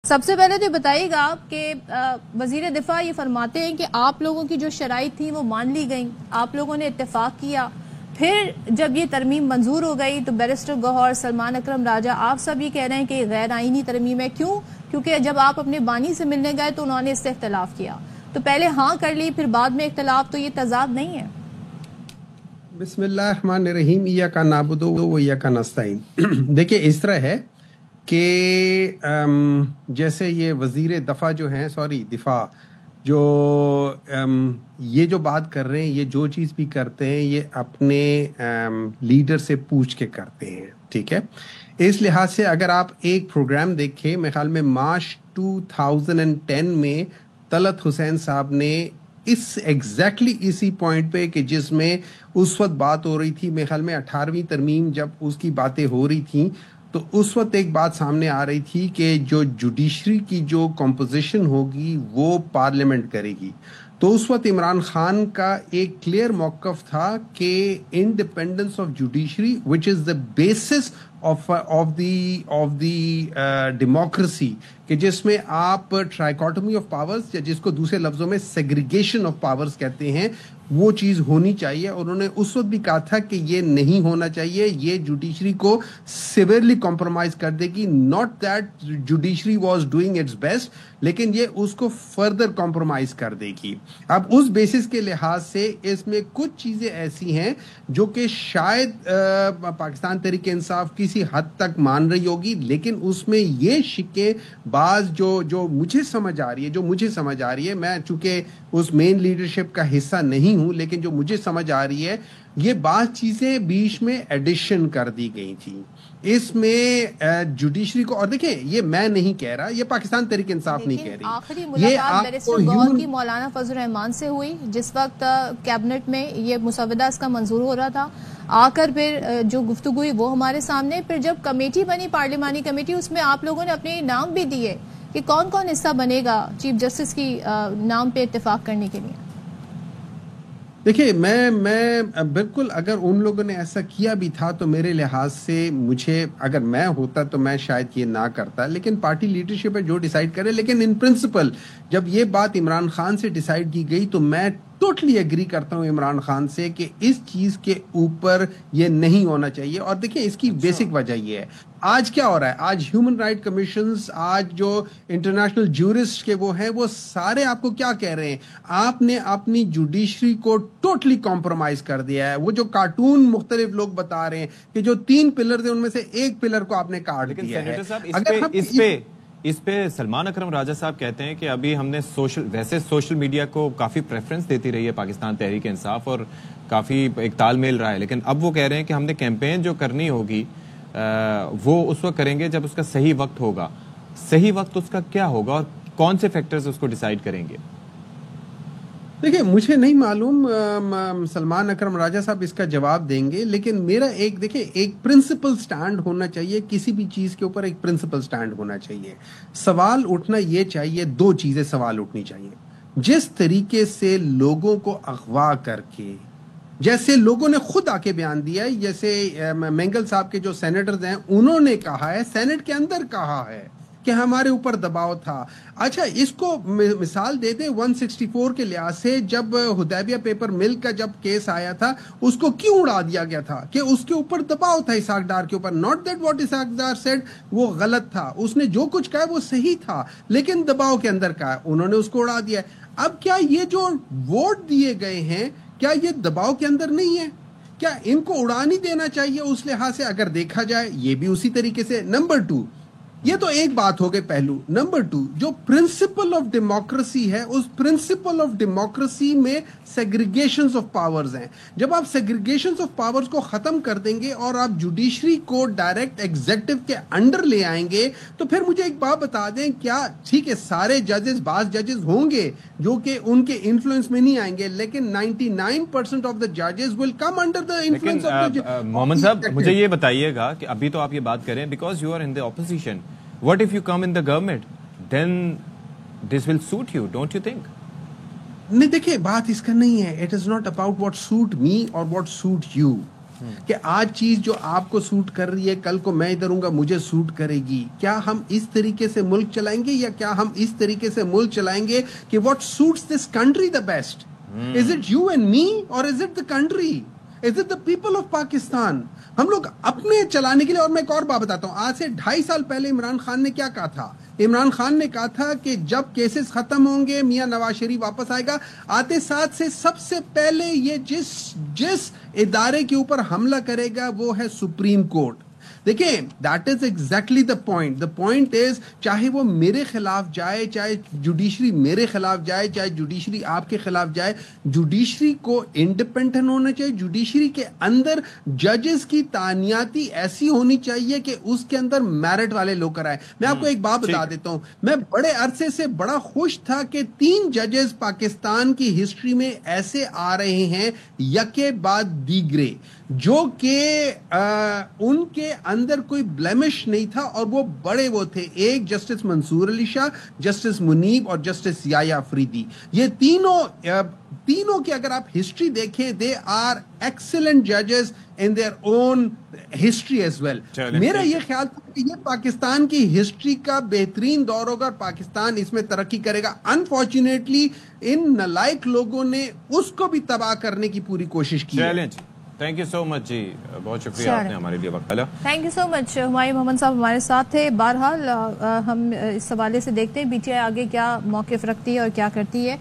سب سے پہلے تو بتائیے گا کہ وزیر دفاع یہ فرماتے ہیں کہ آپ لوگوں کی جو شرائط تھیں وہ مان لی گئیں، آپ لوگوں نے اتفاق کیا، پھر جب یہ ترمیم منظور ہو گئی تو بیرسٹر گوہر، سلمان اکرم راجہ، آپ سب یہ کہہ رہے ہیں کہ یہ غیر آئینی ترمیم ہے۔ کیوں؟ کیونکہ جب آپ اپنے بانی سے ملنے گئے تو انہوں نے اس سے اختلاف کیا، تو پہلے ہاں کر لی پھر بعد میں اختلاف، تو یہ تضاد نہیں ہے؟ بسم اللہ الرحمن الرحیم، ایاک نعبد و ایاک نستعین۔ دیکھیں اس طرح ہے کہ جیسے یہ وزیر دفاع جو ہیں دفاع جو یہ جو بات کر رہے ہیں، یہ جو چیز بھی کرتے ہیں یہ اپنے لیڈر سے پوچھ کے کرتے ہیں، ٹھیک ہے؟ اس لحاظ سے اگر آپ ایک پروگرام دیکھیں، میرے خیال میں مارچ 2010 میں طلعت حسین صاحب نے ایگزیکٹلی اسی پوائنٹ پہ کہ جس میں اس وقت بات ہو رہی تھی، میرے خیال میں 18ویں ترمیم جب اس کی باتیں ہو رہی تھیں تو اس وقت ایک بات سامنے آ رہی تھی کہ جو جوڈیشری کی جو کمپوزیشن ہوگی وہ پارلیمنٹ کرے گی۔ تو اس وقت عمران خان کا ایک کلیئر موقف تھا کہ independence of judiciary which is the basis of the democracy, کہ جس میں آپ ٹرائیکاٹمی آف پاورز یا جس کو دوسرے لفظوں میں سیگریگیشن آف پاورز کہتے ہیں، وہ چیز ہونی چاہیے۔ اور انہوں نے اس وقت بھی کہا تھا کہ یہ نہیں ہونا چاہیے، یہ جوڈیشری کو سیویرلی کمپرومائز کر دے گی، not that judiciary was doing its best, لیکن یہ اس کو فردر کمپرومائز کر دے گی۔ اب اس بیسس کے لحاظ سے اس میں کچھ چیزیں ایسی ہیں جو کہ شاید پاکستان تحریک انصاف کسی حد تک مان رہی ہوگی، لیکن اس میں یہ شکیں بعض جو مجھے سمجھ آ رہی ہے، میں چونکہ اس مین لیڈرشپ کا حصہ نہیں ہوں، لیکن جو مجھے سمجھ آ رہی ہے، یہ بعض چیزیں بیچ میں ایڈیشن کر دی گئی تھیں اس میں جوڈیشری کو۔ اور دیکھیں یہ میں نہیں کہہ رہا، یہ پاکستان تحریک انصاف نہیں کہہ رہی۔ آخری ملاقات بیرسٹر گوہر کی مولانا فضل الرحمان سے ہوئی جس وقت کیبنٹ میں یہ مسودہ اس کا منظور ہو رہا تھا، آ کر پھر جو گفتگو ہوئی وہ ہمارے سامنے، پھر جب کمیٹی بنی پارلیمانی کمیٹی، اس میں آپ لوگوں نے اپنے نام بھی دیے کہ کون کون حصہ بنے گا چیف جسٹس کی نام پہ اتفاق کرنے کے لیے۔ دیکھیے میں بالکل، اگر ان لوگوں نے ایسا کیا بھی تھا تو میرے لحاظ سے مجھے، اگر میں ہوتا تو میں شاید یہ نہ کرتا، لیکن پارٹی لیڈرشپ ہے جو ڈیسائیڈ کرے۔ لیکن ان پرنسپل جب یہ بات عمران خان سے ڈیسائیڈ کی گئی تو میں ٹوٹلی ایگری کرتا ہوں عمران خان سے کہ اس چیز کے اوپر یہ نہیں ہونا چاہیے۔ اور دیکھیں اس کی بیسک وجہ یہ ہے، آج کیا ہو رہا ہے، آج ہیومن رائٹ کمیشنز، آج جو انٹرنیشنل جورسٹ کے وہ ہیں، وہ سارے آپ کو کیا کہہ رہے ہیں، آپ نے اپنی جوڈیشری کو ٹوٹلی کمپرومائز کر دیا ہے۔ وہ جو کارٹون مختلف لوگ بتا رہے ہیں کہ جو 3 پلر تھے ان میں سے ایک پلر کو آپ نے کاٹ دیا ہے۔ اس پہ سلمان اکرم راجہ صاحب کہتے ہیں کہ ابھی ہم نے ویسے سوشل میڈیا کو کافی پریفرنس دیتی رہی ہے پاکستان تحریک انصاف اور کافی ایک تال میل رہا ہے، لیکن اب وہ کہہ رہے ہیں کہ ہم نے کیمپین جو کرنی ہوگی وہ اس وقت کریں گے جب اس کا صحیح وقت ہوگا۔ صحیح وقت اس کا کیا ہوگا اور کون سے فیکٹرز اس کو ڈیسائیڈ کریں گے؟ دیکھیں مجھے نہیں معلوم، سلمان اکرم راجہ صاحب اس کا جواب دیں گے، لیکن میرا ایک پرنسپل سٹینڈ ہونا چاہیے، کسی بھی چیز کے اوپر ایک پرنسپل سٹینڈ ہونا چاہیے۔ سوال اٹھنا یہ چاہیے، 2 چیزیں سوال اٹھنی چاہیے۔ جس طریقے سے لوگوں کو اغوا کر کے، جیسے لوگوں نے خود آ کے بیان دیا ہے، جیسے مینگل صاحب کے جو سینیٹرز ہیں انہوں نے کہا ہے، سینٹ کے اندر کہا ہے کہ ہمارے اوپر دباؤ تھا۔ اچھا اس کو مثال دے دیں 164 کے لحاظ سے، جب حدیبیہ پیپر مل کا جب کیس آیا تھا اس کو کیوں اڑا دیا گیا تھا کہ اس کے اوپر دباؤ تھا اسحاق ڈار کے اوپر۔ Not that what Ishaq Dar said وہ غلط تھا، اس نے جو کچھ کہا وہ صحیح تھا، لیکن دباؤ کے اندر کہا، انہوں نے اس کو اڑا دیا۔ اب کیا یہ جو ووٹ دیے گئے ہیں کیا یہ دباؤ کے اندر نہیں ہے؟ کیا ان کو اڑا نہیں دینا چاہیے؟ اس لحاظ سے اگر دیکھا جائے یہ بھی اسی طریقے سے۔ نمبر 2، یہ تو ایک بات ہو گئی پہلو۔ نمبر 2، جو پرنسپل آف ڈیموکریسی ہے، اس پرنسپل آف ڈیموکریسی میں سیگریگیشنز آف پاورز ہیں۔ جب آپ سیگریگیشنز آف پاورز کو ختم کر دیں گے اور آپ جوڈیشری کو ڈائریکٹ ایگزیکٹو کے انڈر لے آئیں گے تو پھر مجھے ایک بات بتا دیں، کیا ٹھیک ہے سارے ججز، بعض ججز ہوں گے جو کہ ان کے انفلوئنس میں نہیں آئیں گے، لیکن 99% آف دا ججز will come under the influence of the. Muhammad صاحب مجھے یہ بتائیے گا کہ ابھی تو آپ یہ بات کریں because you are in the opposition, what if you come in the government, then this will suit you, don't you think? نہیں دیکھیں بات اس کا نہیں ہے، it is not about what suit me or what suit you. کہ آج چیز جو آپ کو سوٹ کر رہی ہے کل کو میں ادھر ہوں گا مجھے سوٹ کرے گی. کیا ہم اس طریقے سے ملک چلائیں گے یا کیا ہم اس طریقے سے ملک چلائیں گے کہ what suits this country the best? Is it you and me or is it the country? Is it the people of Pakistan? ہم لوگ اپنے چلانے کے لیے. اور میں ایک اور بات بتاتا ہوں, آج سے 2.5 سال پہلے عمران خان نے کیا کہا تھا؟ عمران خان نے کہا تھا کہ جب کیسز ختم ہوں گے میاں نواز شریف واپس آئے گا. آتے ساتھ سے سب سے پہلے یہ جس ادارے کے اوپر حملہ کرے گا وہ ہے سپریم کورٹ. دیکھیں that is exactly the point. The point is چاہے وہ میرے خلاف جائے, چاہے جوڈیشری میرے خلاف جائے, چاہے جوڈیشری آپ کے خلاف جائے, جوڈیشری کو انڈیپینڈنٹ ہونا چاہیے. جوڈیشری کے اندر ججز کی تعیناتی ایسی ہونی چاہیے کہ اس کے اندر میرٹ والے لوگ کرائے. میں آپ کو ایک بات بتا دیتا ہوں, میں بڑے عرصے سے بڑا خوش تھا کہ 3 ججز پاکستان کی ہسٹری میں ایسے آ رہے ہیں یکے بعد دیگرے جو کہ ان کے اندر کوئی بلیمش نہیں تھا اور وہ بڑے وہ تھے. ایک جسٹس منصور علی شاہ, جسٹس منیب اور جسٹس یحییٰ افریدی. یہ تینوں کی اگر آپ ہسٹری دیکھیں دے آر ایکسلنٹ ججز in their own history as well. میرا یہ خیال تھا کہ یہ پاکستان کی ہسٹری کا بہترین دور ہوگا اور پاکستان اس میں ترقی کرے گا. انفارچونیٹلی ان نالائق لوگوں نے اس کو بھی تباہ کرنے کی پوری کوشش کی. تھینک یو سو مچ جی, بہت شکریہ آپ نے ہمارے لیے وقت ڈالا. تھینک یو سو مچ. ہمایوں محمد صاحب ہمارے ساتھ تھے. بہرحال ہم اس حوالے سے دیکھتے ہیں پی ٹی آئی آگے کیا موقف رکھتی ہے اور کیا کرتی ہے.